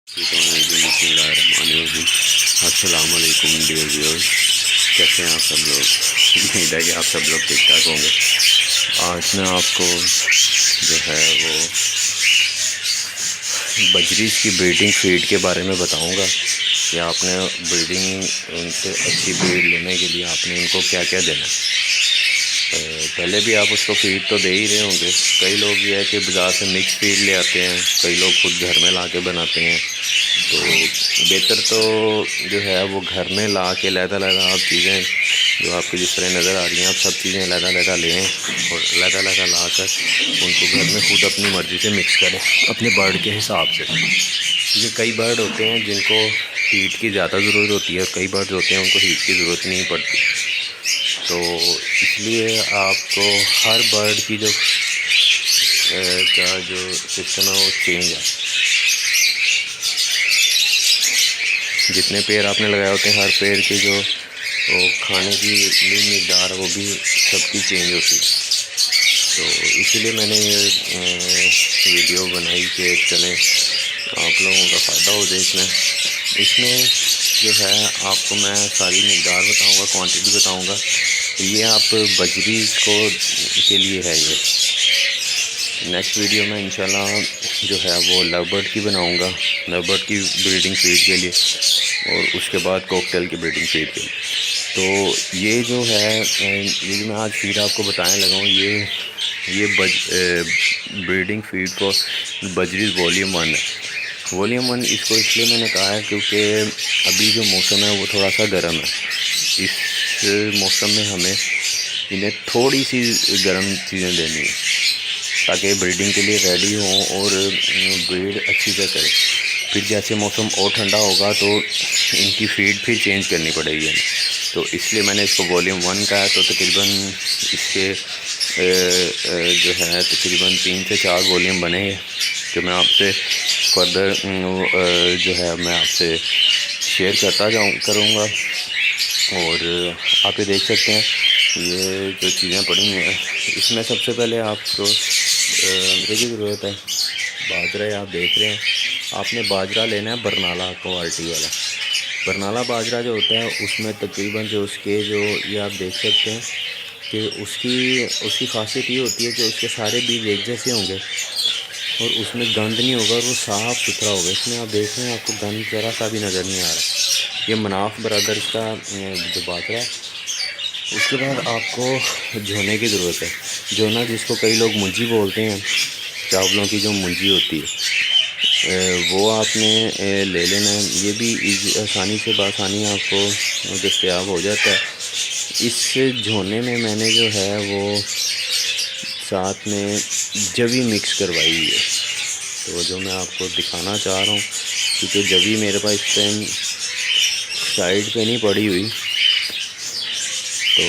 अस्सलाम वालेकुम dear viewers, कैसे हैं आप सब लोग। उम्मीद है कि आप सब लोग ठीक ठाक होंगे। आज मैं आपको जो है वो बजरीज की ब्रीडिंग फीड के बारे में बताऊंगा कि आपने ब्रीडिंग उनसे अच्छी ब्रीड लेने के लिए आपने उनको क्या क्या देना है। पहले भी आप उसको फीड तो दे ही रहे होंगे। कई लोग ये है कि बाज़ार से मिक्स फीड ले आते हैं, कई लोग खुद घर में ला के बनाते हैं। तो बेहतर तो जो है वो घर में ला के लहदा आप चीज़ें जो आपकी जिस तरह नज़र आ रही हैं, आप सब चीज़ें लहदा लें और लहदा ला कर उनको घर में खुद अपनी मर्ज़ी से मिक्स करें अपने बर्ड के हिसाब से। क्योंकि कई बर्ड होते हैं जिनको हीट की ज़्यादा ज़रूरत होती है, कई बर्ड होते हैं उनको हीट की ज़रूरत नहीं पड़ती। तो इसलिए आपको हर बर्ड की जो सिस्टम है वो चेंज है। जितने पेड़ आपने लगाए होते हैं, हर पेड़ के जो खाने की मकदार है वो भी सबकी चेंज होती है। तो इसीलिए मैंने ये वीडियो बनाई कि चलें आप लोगों का फ़ायदा हो जाए। इसमें जो है आपको मैं सारी मकदार बताऊंगा, क्वांटिटी बताऊंगा। ये आप बजरीज को के लिए है। ये नेक्स्ट वीडियो में इंशाल्लाह जो है वो लवबर्ड की बनाऊंगा, लवबर्ड की ब्रीडिंग फीड के लिए, और उसके बाद कॉकटेल की ब्रीडिंग फीड के लिए। तो ये जो है ये जो मैं आज फीड आपको बताने लगा हूँ, ये ब्रीडिंग फीड को बजरीज वॉल्यूम 1 है। वॉल्यूम 1 इसको इसलिए मैंने कहा है क्योंकि अभी जो मौसम है वो थोड़ा सा गर्म है। इस मौसम में हमें इन्हें थोड़ी सी गर्म चीज़ें देनी है ताकि ब्रीडिंग के लिए रेडी हों और ब्रीड अच्छी से करें। फिर जैसे मौसम और ठंडा होगा तो इनकी फीड फिर चेंज करनी पड़ेगी हमें। तो इसलिए मैंने इसको वॉल्यूम 1 का है। तो तकरीबन इसके जो है तकरीबन 3 से 4 वॉल्यूम बने हैं जो मैं आपसे फर्दर जो है मैं आपसे शेयर करता करूँगा। और आप ये देख सकते हैं ये जो चीज़ें पड़ी हुई हैं, इसमें सबसे पहले आपको की ज़रूरत है बाजरा। आप देख रहे हैं, आपने बाजरा लेना है बरनाला क्वालिटी वाला। बरनाला बाजरा जो होता है उसमें तकरीबन जो उसके जो ये आप देख सकते हैं कि उसकी खासियत ये होती है कि उसके सारे बीज एक जैसे होंगे और उसमें गंद नहीं होगा और वो साफ़ सुथरा होगा। इसमें आप देख रहे हैं आपको गंद ज़रा सा भी नज़र नहीं आ रहा। ये मनाफ ब्रदर्स का जो बाजरा है। उसके बाद आपको झोने की ज़रूरत है। झोना जिसको कई लोग मुंजी बोलते हैं, चावलों की जो मुंजी होती है वो आपने ले लेना है। ये भी आसानी से बासानी आपको दस्तयाब हो जाता है। इस झोने में मैंने जो है वो साथ में जवी मिक्स करवाई हुई है। तो जो मैं आपको दिखाना चाह रहा हूँ, क्योंकि जवी मेरे पास इस टाइम साइड पे नहीं पड़ी हुई, तो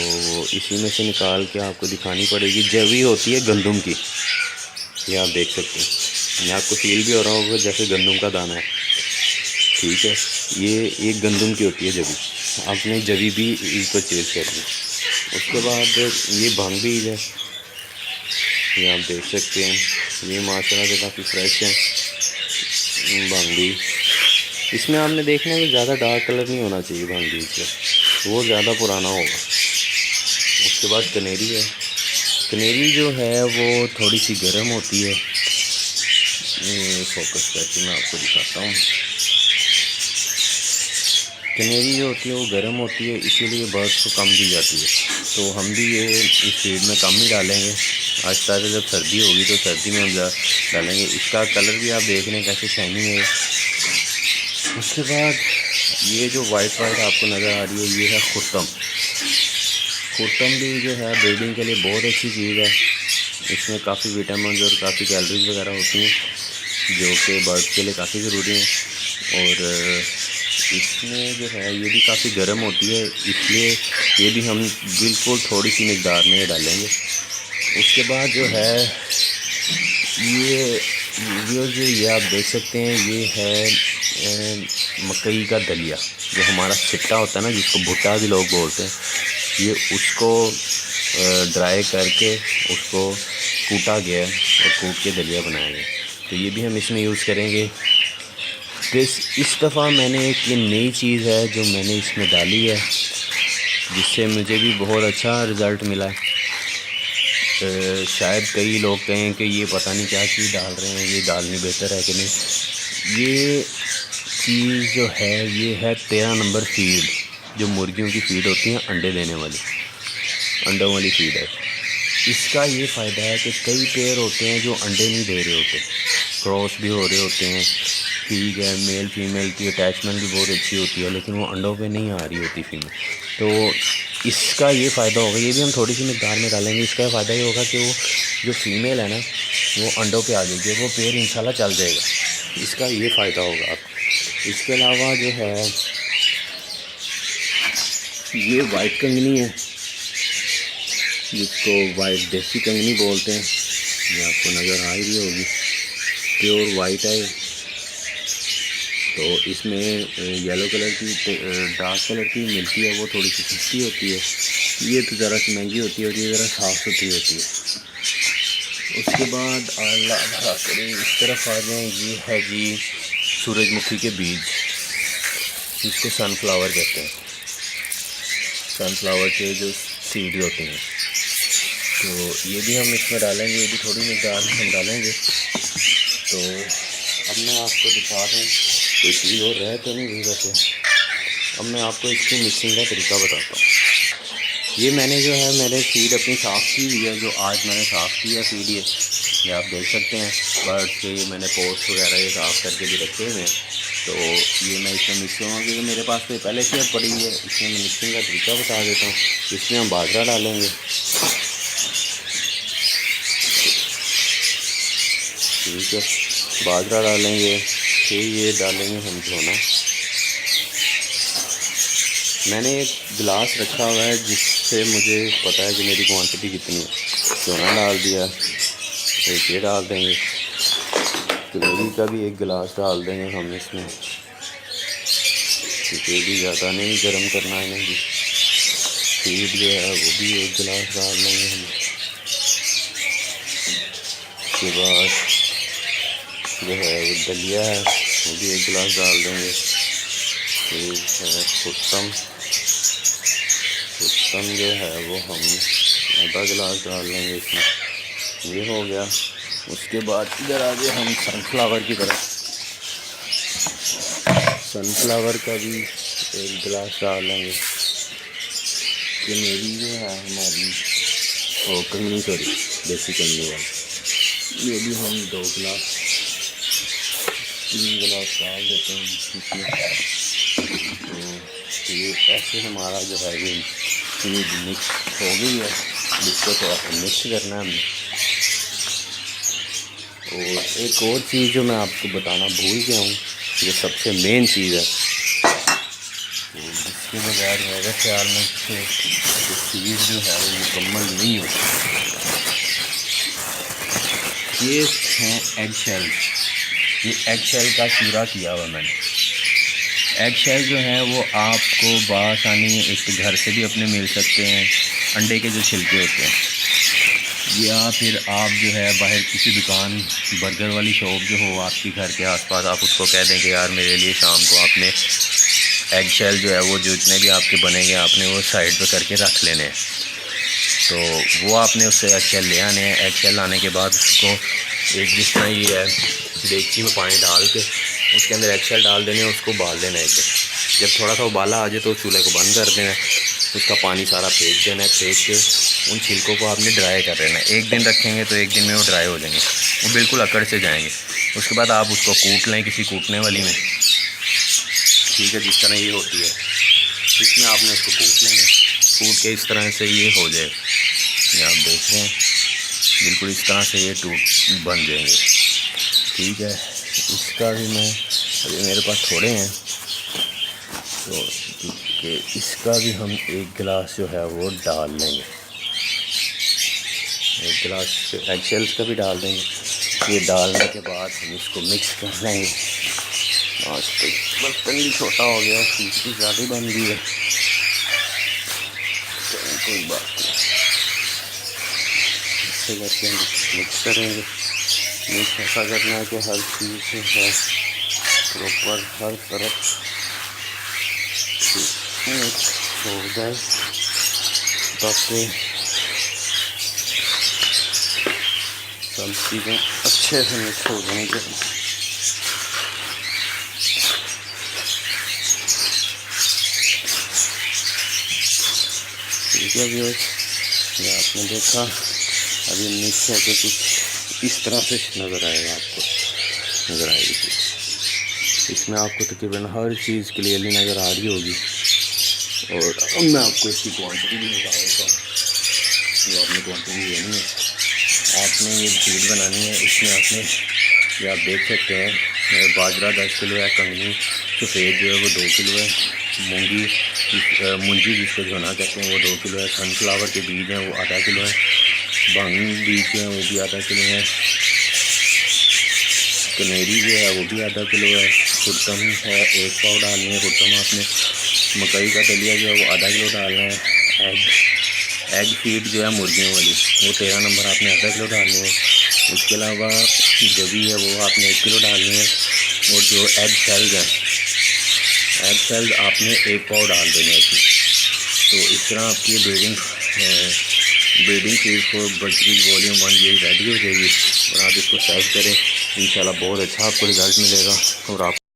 इसी में से निकाल के आपको दिखानी पड़ेगी। जवी होती है गंदम की, ये आप देख सकते हैं। ये आपको फील भी हो रहा होगा जैसे गंदम का दाना है, ठीक है। ये एक गंदम की होती है जवी। आपने जवी भी इस पर चेंज करनी। उसके बाद ये भांग बीज है, ये आप देख सकते हैं। ये माशाल्लाह से काफ़ी फ्रेश है भांग बीज। इसमें आपने देखना है कि ज़्यादा डार्क कलर नहीं होना चाहिए भांग बीज का, वो ज़्यादा पुराना होगा। उसके बाद कनेरी है। कनेरी जो है वो थोड़ी सी गर्म होती है। फोकस करके मैं आपको दिखाता हूँ। कनेरी जो होती है वो गर्म होती है, इसीलिए बर्ड्स को कम दी जाती है। तो हम भी ये इस फीड में कम ही डालेंगे। आहिस्ता से जब सर्दी होगी तो सर्दी में हम डालेंगे। इसका कलर भी आप देख रहे हैं कैसे शाइनिंग है। उसके बाद ये जो वाइट आपको नज़र आ रही है ये है खुर्तम। खुर्तम भी जो है ब्रीडिंग के लिए बहुत अच्छी चीज़ है। इसमें काफ़ी विटामिन और काफ़ी कैलोरीज वगैरह होती हैं जो कि बर्ड के लिए काफ़ी ज़रूरी है। और इसमें जो है ये भी काफ़ी गर्म होती है, इसलिए ये भी हम बिल्कुल थोड़ी सी मकदार में डालेंगे। उसके बाद जो है ये आप देख सकते हैं, ये है मकई का दलिया, जो हमारा छिट्टा होता है ना, जिसको भुट्टा भी लोग बोलते हैं। ये उसको ड्राई करके उसको कूटा गया और कूट के दलिया बनाया गया। तो ये भी हम इसमें यूज़ करेंगे। इस दफ़ा मैंने एक ये नई चीज़ है जो मैंने इसमें डाली है, जिससे मुझे भी बहुत अच्छा रिज़ल्ट मिला है। शायद कई लोग कहें कि ये पता नहीं क्या चीज़ डाल रहे हैं, ये डालनी बेहतर है कि नहीं। ये चीज़ जो है ये है 13 नंबर फीड, जो मुर्गियों की फीड होती है, अंडे देने वाली, अंडों वाली फीड है। इसका ये फ़ायदा है कि कई पेयर होते हैं जो अंडे नहीं दे रहे होते, क्रॉस भी हो रहे होते हैं, ठीक है, मेल फीमेल की अटैचमेंट भी बहुत अच्छी होती है, लेकिन वो अंडों पे नहीं आ रही होती फीमेल। तो इसका ये फ़ायदा होगा, ये भी हम थोड़ी सी मिकदार में डालेंगे। इसका फ़ायदा ये होगा कि वो जो फीमेल है ना, वो अंडों पे आ जाएगी, वो पेयर इंशाल्लाह चल जाएगा। इसका ये फ़ायदा होगा आपको। इसके अलावा जो है ये वाइट कंगनी है, जिसको वाइट देसी कंगनी बोलते हैं, ये आपको नज़र आ ही रही होगी, प्योर वाइट है। तो इसमें येलो कलर की डार्क कलर की मिलती है, वो थोड़ी सी सस्ती होती है, ये तो ज़रा सी महंगी होती है और ये ज़रा साफ़ सुथरी होती है। उसके बाद अल्लाह करें इस तरफ आ जाएँ, ये है जी सूरजमुखी के बीज, जिसको सनफ्लावर कहते हैं, सनफ्लावर के जो सीड होते हैं। तो ये भी हम इसमें डालेंगे, ये भी थोड़ी मिकदार में हम डालेंगे। तो अब मैं आपको दिखा दूँ कोई चीज़ और रह तो नहीं गई वैसे। अब मैं आपको इसकी मिक्सिंग का तरीका बताता हूँ। ये मैंने जो है मैंने फीड अपनी साफ़ की हुई है, जो आज मैंने साफ़ की है फीड, ये आप देख सकते हैं। बर्ड के ये मैंने पोस्ट वगैरह ये साफ़ करके भी रखे हुए हैं। तो ये मैं इसमें मिक्स करूँगा, क्योंकि मेरे पास तो पहले से पड़ी हुई है। इसमें मैं मिक्सिंग का तरीका बता देता हूँ। इसमें हम बाजरा डालेंगे, ठीक है, बाजरा डालेंगे, फिर ये डालेंगे हम धोना। मैंने एक गिलास रखा हुआ है जिससे मुझे पता है कि मेरी क्वांटिटी कितनी है। धोना डाल दिया, एक ये डाल देंगे, ग्रेवी का भी एक गिलास डाल देंगे हम इसमें, क्योंकि भी ज़्यादा नहीं गर्म करना है, नहीं फीड जो है वो भी एक गिलास डाल देंगे हम। उसके बाद जो है वो दलिया है, वो भी एक गिलास डाल देंगे। फिर है फुटम जो है वो हम आधा गिलास डाल लेंगे इसमें। ये हो गया। उसके बाद इधर आगे हम सनफ्लावर की तरफ, सनफ्लावर का भी एक गिलास डाल लेंगे। कि मेरी जो है हमारी वो कंगनी, सॉरी देसी कंगनी वाली, ये भी हम 2 गिलास 3 गिलास डाल देते हैं इसमें। तो ये ऐसे हमारा जो है ये मिक्स हो गई है। इसको थोड़ा सा मिक्स करना है हमने। और एक और चीज़ जो मैं आपको बताना भूल गया हूँ, ये सबसे मेन चीज़ है, तो जिसके बगैर मेरे ख्याल में चीज़ जो है वो मुकम्मल नहीं होती। ये हैं एग शेल। ये एग शेल का चूरा किया हुआ मैंने। एग शेल जो है वो आपको बआसानी एक घर से भी अपने मिल सकते हैं, अंडे के जो छिलके होते हैं, या फिर आप जो है बाहर किसी दुकान, बर्गर वाली शॉप जो हो आपके घर के आसपास, आप उसको कह दें कि यार मेरे लिए शाम को आपने एग शेल जो है वो जितने भी आपके बनेंगे आपने वो साइड पे करके रख लेने हैं। तो वो आपने उससे एग शेल ले आने हैं। एग शेल लाने के बाद उसको एक जिस तरह ये है देगची में पानी डाल के उसके अंदर एग शेल डाल देने, उसको उबाल देना है। जब थोड़ा सा उबाला आ जाए तो चूल्हे को बंद कर देना है, उसका पानी सारा फेंक देना है। फेंक के उन छिलकों को आपने ड्राई कर देना है। 1 दिन रखेंगे तो 1 दिन में वो ड्राई हो जाएंगे, वो बिल्कुल अकड़ से जाएंगे। उसके बाद आप उसको कूट लें किसी कूटने वाली में, ठीक है, जिस तरह ये होती है इसमें आपने उसको कूट लेंगे। कूट के इस तरह से ये हो जाए, ये आप देख रहे हैं बिल्कुल इस तरह से ये टूट बन जाएंगे, ठीक है। इसका भी मैं अभी मेरे पास थोड़े हैं, तो कि इसका भी हम 1 गिलास जो है वो डाल लेंगे। 1 गिलास एग शेल्स का भी डाल देंगे। ये डालने के बाद हम इसको मिक्स कर लेंगे। आज तो बर्तन भी छोटा हो गया, चीज़ ज़्यादा बन गई है, तो कोई बात नहीं, इससे करके हम मिक्स करेंगे। मिक्स ऐसा करना है कि हर चीज़ जो है प्रॉपर हर तरफ मिक्स हो जाए ताकि सब चीज़ें अच्छे से मिक्स हो जाएंगे। ठीक है व्यूअर्स, ये आपने देखा अभी मिक्स होकर कुछ इस तरह से नज़र आएगा, आपको नज़र आएगी। इसमें आपको तकरीबन हर चीज़ क्लियरली नज़र आ रही होगी। और अब मैं आपको इसकी क्वांटिटी भी बता देता हूँ। जो आपने क्वांटिटी लेनी है, आपने ये फीड बनानी है। इसमें आपने ये आप देख सकते हैं बाजरा 10 किलो है, कंगनी सफ़ेद जो है वो 2 किलो है, मुंजी जिसको झोना कहते हैं वो 2 किलो है, सनफ्लावर के बीज हैं वो आधा किलो है, भांगी बीज जो है वो भी आधा किलो है, कनेरी जो है वो भी आधा किलो है, खुर्तम है 1 पाव डालनी है खुर्तम आपने, मकई का दलिया जो है वो आधा किलो डालना है, एग फीड जो है मुर्गियों वाली वो 13 नंबर आपने आधा किलो डालनी है। उसके अलावा जबी है वो आपने 1 किलो डालनी है। और जो एग सेल्स हैं, एग सेल्स आपने 1 पाव डाल देने हैं इसमें। तो इस तरह आपकी ब्रीडिंग फीड फॉर बडगीज वॉल्यूम 1 ये रेडी हो जाएगी। और आप इसको सर्व करें, इंशाल्लाह बहुत अच्छा आपको रिज़ल्ट मिलेगा। और आप